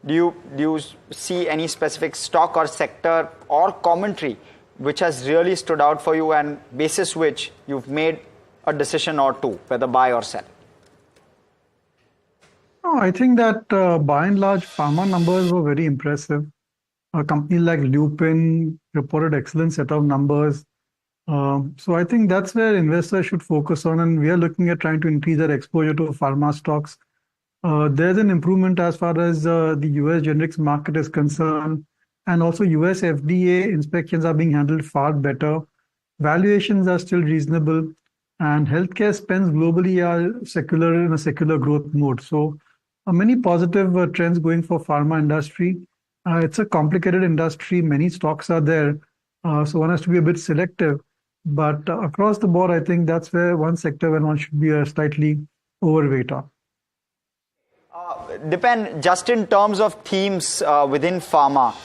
Do you see any specific stock or sector or commentary which has really stood out for you and basis which you've made a decision or two, whether buy or sell? No, I think that by and large, pharma numbers were very impressive. A company like Lupin reported excellent set of numbers. So I think that's where investors should focus on, and we are looking at trying to increase our exposure to pharma stocks. There's an improvement as far as the US generics market is concerned, and also US FDA inspections are being handled far better. Valuations are still reasonable, and healthcare spends globally are in a secular growth mode. So many positive trends going for pharma industry. It's a complicated industry. Many stocks are there, so one has to be a bit selective. But across the board, I think that's where one sector where one should be slightly overweight on. Depend just in terms of themes within pharma.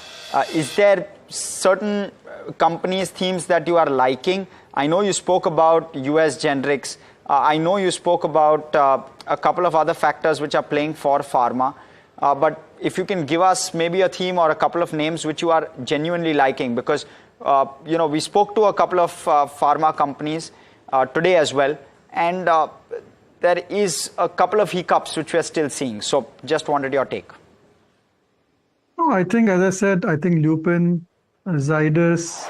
Is there certain companies' themes that you are liking? I know you spoke about US generics. I know you spoke about a couple of other factors which are playing for pharma. But if you can give us maybe a theme or a couple of names which you are genuinely liking, because we spoke to a couple of pharma companies today as well, and there is a couple of hiccups which we are still seeing. So just wanted your take. No, I think, as I said, I think Lupin, Zydus,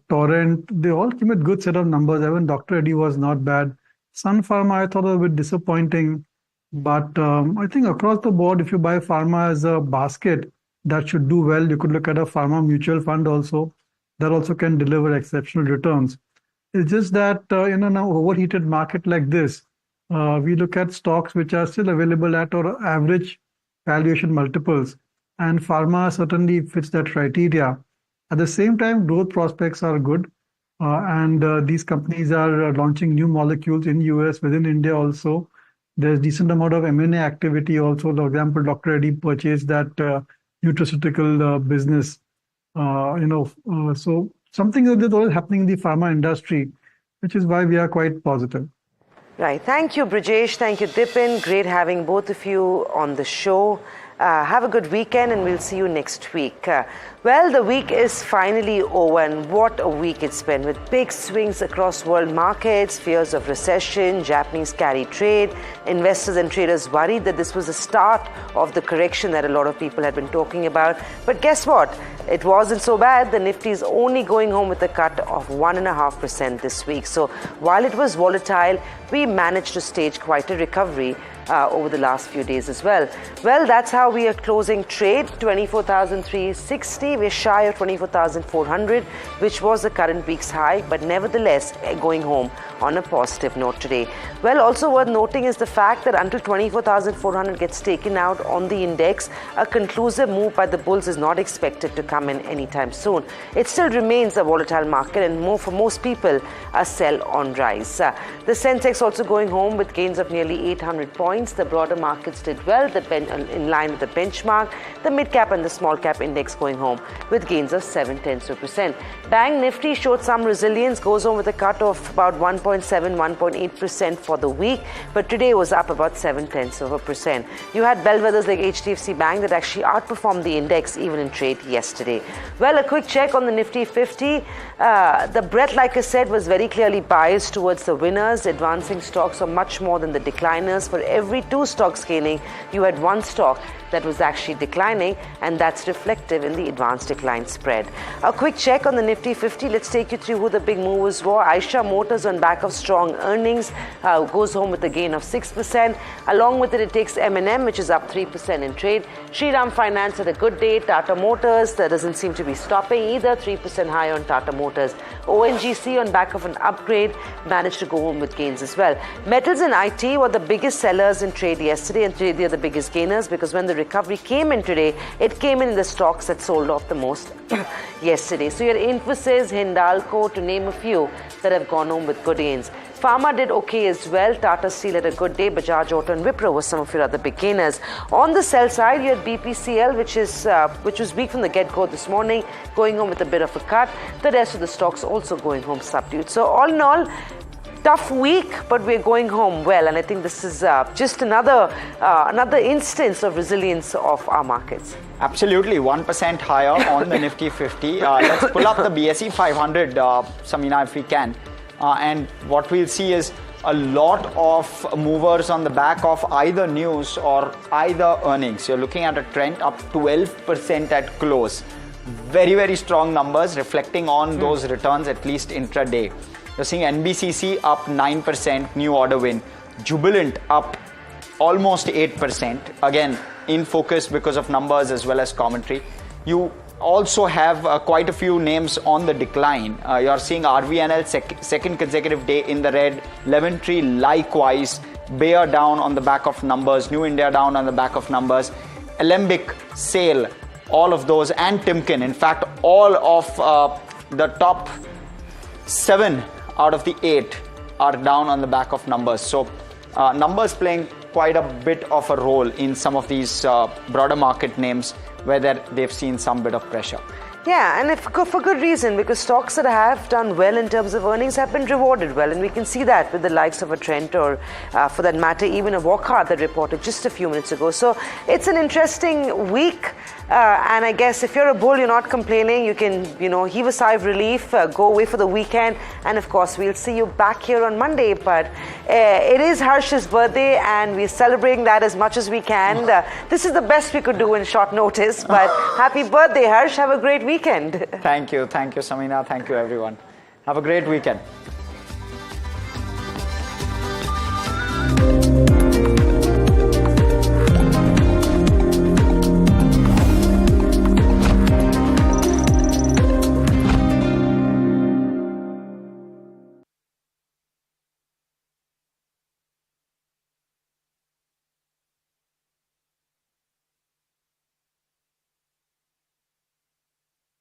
Torrent, they all came with good set of numbers. Even Dr. Reddy was not bad. Sun Pharma, I thought was a bit disappointing. But I think across the board, if you buy pharma as a basket, that should do well. You could look at a pharma mutual fund also. That also can deliver exceptional returns. It's just that in an overheated market like this, we look at stocks which are still available at or average valuation multiples. And pharma certainly fits that criteria. At the same time, growth prospects are good. And these companies are launching new molecules in US, within India also. There's decent amount of M&A activity also. For example, Dr. Reddy purchased that nutraceutical business. So something that is always happening in the pharma industry, which is why we are quite positive. Right. Thank you, Brijesh. Thank you, Dipin. Great having both of you on the show. Have a good weekend, and we'll see you next week. Well, the week is finally over, and what a week it's been, with big swings across world markets, fears of recession, Japanese carry trade. Investors and traders worried that this was the start of the correction that a lot of people had been talking about. But guess what? It wasn't so bad. The Nifty is only going home with a cut of 1.5% this week. So while it was volatile, we managed to stage quite a recovery over the last few days as well. Well, that's how we are closing trade, 24,360. We're shy of 24,400, which was the current week's high, but nevertheless going home on a positive note today. Well, also worth noting is the fact that until 24,400 gets taken out on the index, a conclusive move by the bulls is not expected to come in anytime soon. It still remains a volatile market, and for most people, a sell on rise. The Sensex also going home with gains of nearly 800 points. The broader markets did well, in line with the benchmark. The mid-cap and the small-cap index going home with gains of 0.7%. Bank Nifty showed some resilience, goes home with a cut of about 1.7, 1.8% for the week, but today was up about 0.7%. You had bellwethers like HDFC Bank that actually outperformed the index even in trade yesterday. Well, a quick check on the Nifty 50. The breadth, like I said, was very clearly biased towards the winners. Advancing stocks are much more than the decliners. For every two stocks gaining, you had one stock that was actually declining, and that's reflective in the advanced decline spread. A quick check on the Nifty 50. Let's take you through who the big movers were. Eicher Motors, on back of strong earnings, goes home with a gain of 6%. Along with it takes M&M, which is up 3% in trade. Shriram Finance had a good day. Tata Motors, that doesn't seem to be stopping either, 3% higher on Tata Motors. ONGC, on back of an upgrade, managed to go home with gains as well. Metals and IT were the biggest sellers in trade yesterday, and today they are the biggest gainers, because when the recovery came in today, it came in the stocks that sold off the most yesterday. So your Infosys, Hindalco, to name a few, that have gone home with good gains. Pharma did okay as well. Tata Steel had a good day. Bajaj Auto and Wipro were some of your other big gainers. On the sell side, you had BPCL, which was weak from the get-go this morning, going home with a bit of a cut. The rest of the stocks also going home subdued. So all in all, tough week, but we're going home well. And I think this is just another instance of resilience of our markets. Absolutely, 1% higher on the Nifty 50. Let's pull up the BSE 500, Samina, if we can. And what we'll see is a lot of movers on the back of either news or either earnings. You're looking at a Trent up 12% at close. Very, very strong numbers reflecting on those returns, at least intraday. You're seeing NBCC up 9%, new order win. Jubilant up almost 8%. Again, in focus because of numbers as well as commentary. You also have quite a few names on the decline. You're seeing RVNL second consecutive day in the red. Lemon Tree likewise. Bayer down on the back of numbers. New India down on the back of numbers. Alembic, Sale, all of those, and Timken. In fact, all of the top 7 out of the 8 are down on the back of numbers. So numbers playing quite a bit of a role in some of these broader market names where they've seen some bit of pressure. Yeah, and for good reason, because stocks that have done well in terms of earnings have been rewarded well, and we can see that with the likes of a Trent or, for that matter, even a Wockhardt that reported just a few minutes ago. So it's an interesting week, and I guess if you're a bull, you're not complaining. You can, heave a sigh of relief, go away for the weekend, and of course, we'll see you back here on Monday. But it is Hersh's birthday, and we're celebrating that as much as we can. This is the best we could do in short notice, but happy birthday, Hersh. Have a great weekend. Thank you, Samina. Thank you, everyone. Have a great weekend.